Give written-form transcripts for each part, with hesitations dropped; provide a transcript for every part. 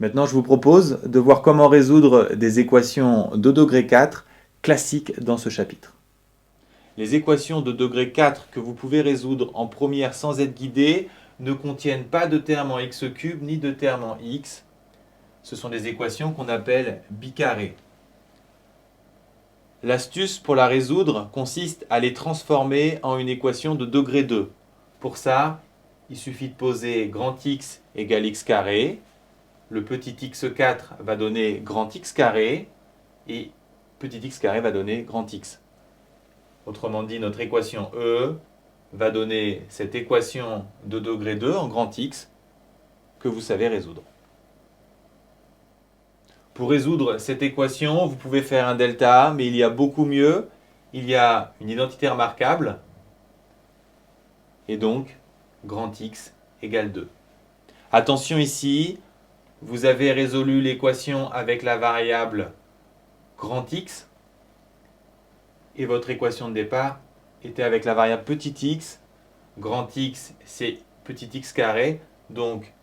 Maintenant, je vous propose de voir comment résoudre des équations de degré 4 classiques dans ce chapitre. Les équations de degré 4 que vous pouvez résoudre en première sans être guidé ne contiennent pas de termes en x³ ni de termes en x. Ce sont des équations qu'on appelle bicarrées. L'astuce pour la résoudre consiste à les transformer en une équation de degré 2. Pour ça, il suffit de poser grand X égale x carré. Le petit x4 va donner grand x carré et petit x carré va donner grand x. Autrement dit, notre équation E va donner cette équation de degré 2 en grand X que vous savez résoudre. Pour résoudre cette équation, vous pouvez faire un delta, mais il y a beaucoup mieux. Il y a une identité remarquable, et donc grand X égale 2. Attention ici, vous avez résolu l'équation avec la variable grand X, et votre équation de départ était avec la variable petit x. Grand X, c'est petit x carré, donc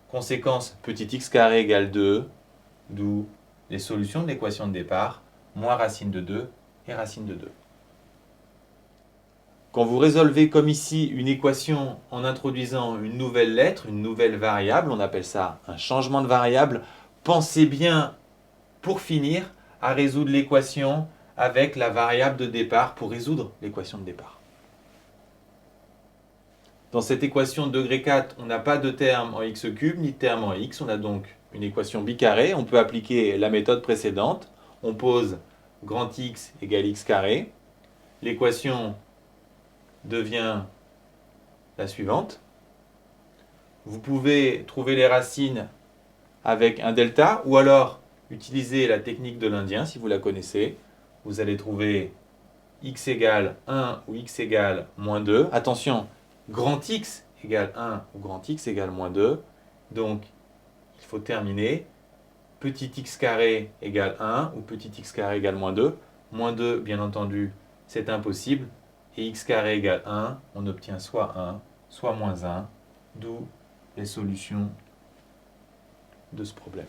conséquence petit x carré égale 2, d'où les solutions de l'équation de départ, moins racine de 2 et racine de 2. Quand vous résolvez comme ici une équation en introduisant une nouvelle lettre, une nouvelle variable, on appelle ça un changement de variable, pensez bien, pour finir, à résoudre l'équation avec la variable de départ pour résoudre l'équation de départ. Dans cette équation de degré 4, on n'a pas de terme en x³ ni de terme en x. On a donc une équation bicarrée. On peut appliquer la méthode précédente. On pose grand X égale x carré. L'équation devient la suivante. Vous pouvez trouver les racines avec un delta ou alors utiliser la technique de l'Indien si vous la connaissez. Vous allez trouver x égale 1 ou x égale moins 2. Attention, grand X égale 1 ou grand X égale moins 2. Donc, il faut terminer. Petit x carré égale 1 ou petit x carré égale moins 2. Moins 2, bien entendu, c'est impossible. Et x carré égale 1, on obtient soit 1, soit moins 1, d'où les solutions de ce problème.